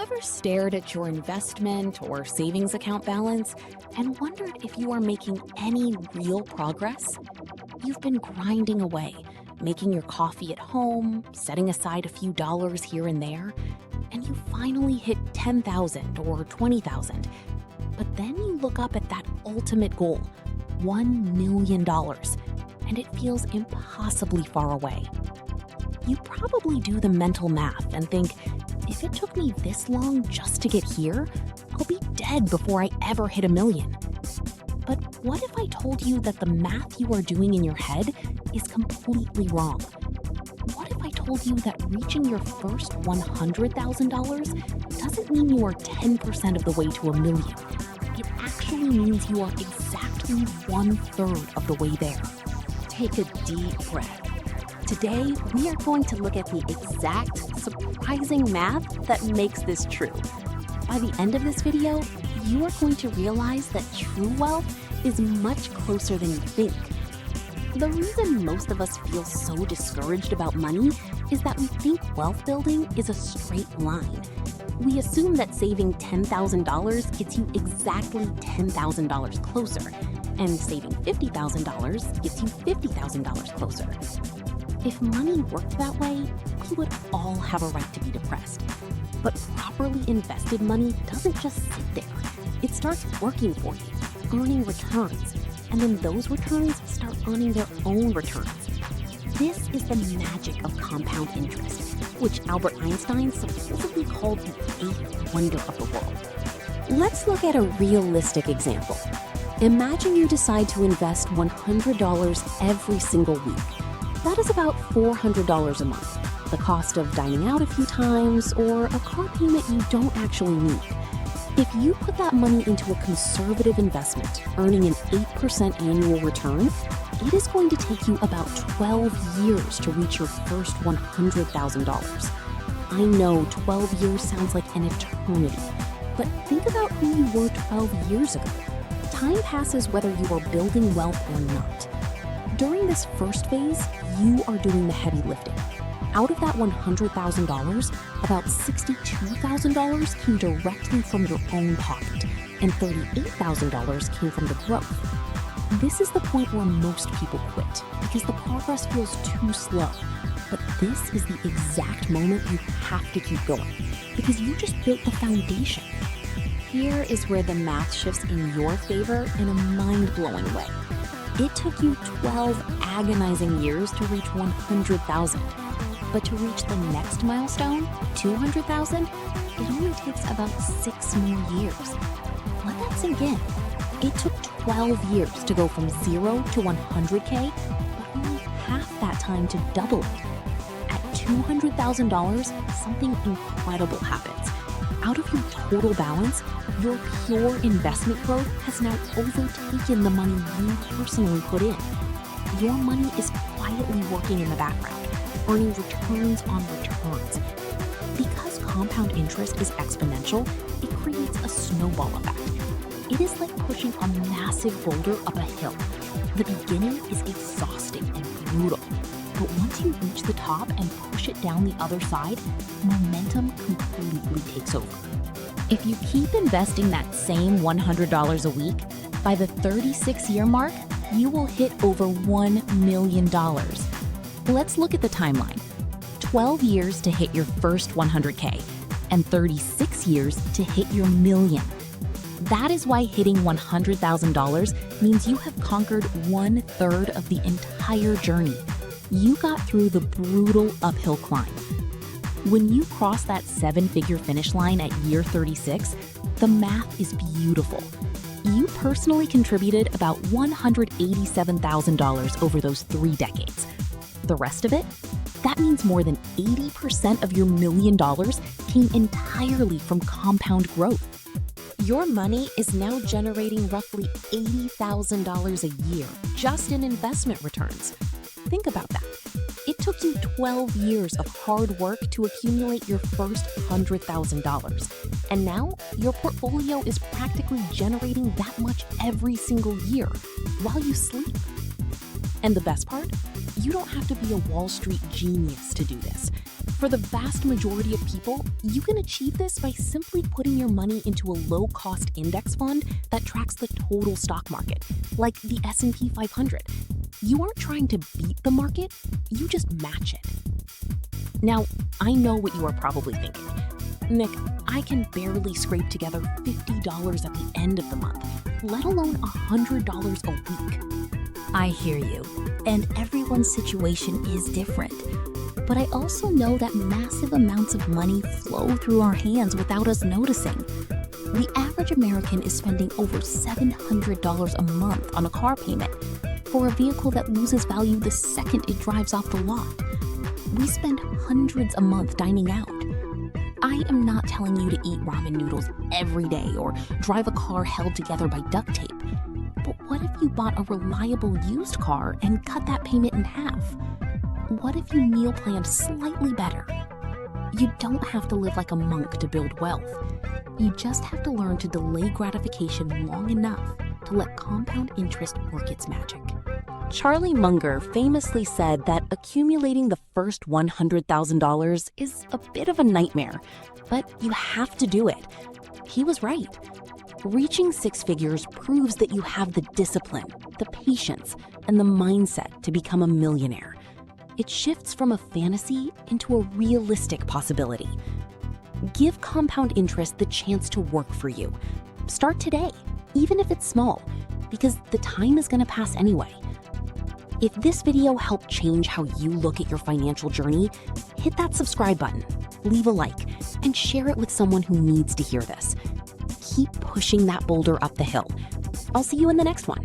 ever stared at your investment or savings account balance and wondered if you are making any real progress? You've been grinding away, making your coffee at home, setting aside a few dollars here and there, and you finally hit $10,000 or $20,000. But then you look up at that ultimate goal, $1 million, and it feels impossibly far away. You probably do the mental math and think, if it took me this long just to get here, I'll be dead before I ever hit $1 million. But what if I told you that the math you are doing in your head is completely wrong? What if I told you that reaching your first $100,000 doesn't mean you are 10% of the way to $1 million? It actually means you are exactly 1/3 of the way there. Take a deep breath. Today, we are going to look at the exact, surprising math that makes this true. By the end of this video, you are going to realize that true wealth is much closer than you think. The reason most of us feel so discouraged about money is that we think wealth building is a straight line. We assume that saving $10,000 gets you exactly $10,000 closer, and saving $50,000 gets you $50,000 closer. If money worked that way, we would all have a right to be depressed. But properly invested money doesn't just sit there. It starts working for you, earning returns, and then those returns start earning their own returns. This is the magic of compound interest, which Albert Einstein supposedly called the eighth wonder of the world. Let's look at a realistic example. Imagine you decide to invest $100 every single week. That is about $400 a month, the cost of dining out a few times, or a car payment you don't actually need. If you put that money into a conservative investment, earning an 8% annual return, it is going to take you about 12 years to reach your first $100,000. I know 12 years sounds like an eternity, but think about who you were 12 years ago. Time passes whether you are building wealth or not. During this first phase, you are doing the heavy lifting. Out of that $100,000, about $62,000 came directly from your own pocket, and $38,000 came from the growth. This is the point where most people quit, because the progress feels too slow. But this is the exact moment you have to keep going, because you just built the foundation. Here is where the math shifts in your favor in a mind-blowing way. It took you 12 agonizing years to reach 100,000. But to reach the next milestone, 200,000, it only takes about 6 more years. Let that sink in. It took 12 years to go from 0 to 100K, but only half that time to double it. At $200,000, something incredible happens. Out of your total balance, your pure investment growth has now overtaken the money you personally put in. Your money is quietly working in the background, earning returns on returns. Because compound interest is exponential, it creates a snowball effect. It is like pushing a massive boulder up a hill. The beginning is exhausting and brutal, but once you reach the top and push it down the other side, momentum completely takes over. If you keep investing that same $100 a week, by the 36-year mark, you will hit over $1 million. Let's look at the timeline. 12 years to hit your first 100K, and 36 years to hit your million. That is why hitting $100,000 means you have conquered 1/3 of the entire journey. You got through the brutal uphill climb. When you cross that 7-figure finish line at year 36, the math is beautiful. You personally contributed about $187,000 over those 3 decades. The rest of it? That means more than 80% of your $1 million came entirely from compound growth. Your money is now generating roughly $80,000 a year just in investment returns. Think about that. It took you 12 years of hard work to accumulate your first $100,000. And now, your portfolio is practically generating that much every single year while you sleep. And the best part? You don't have to be a Wall Street genius to do this. For the vast majority of people, you can achieve this by simply putting your money into a low-cost index fund that tracks the total stock market, like the S&P 500. You aren't trying to beat the market, you just match it. Now, I know what you are probably thinking. Nick, I can barely scrape together $50 at the end of the month, let alone $100 a week. I hear you, and everyone's situation is different. But I also know that massive amounts of money flow through our hands without us noticing. The average American is spending over $700 a month on a car payment for a vehicle that loses value the second it drives off the lot. We spend hundreds a month dining out. I am not telling you to eat ramen noodles every day or drive a car held together by duct tape. But what if you bought a reliable used car and cut that payment in half? What if you meal planned slightly better? You don't have to live like a monk to build wealth. You just have to learn to delay gratification long enough to let compound interest work its magic. Charlie Munger famously said that accumulating the first $100,000 is a bit of a nightmare, but you have to do it. He was right. Reaching six figures proves that you have the discipline, the patience, and the mindset to become a millionaire. It shifts from a fantasy into a realistic possibility. Give compound interest the chance to work for you. Start today, even if it's small, because the time is going to pass anyway. If this video helped change how you look at your financial journey, hit that subscribe button, leave a like, and share it with someone who needs to hear this. Keep pushing that boulder up the hill. I'll see you in the next one.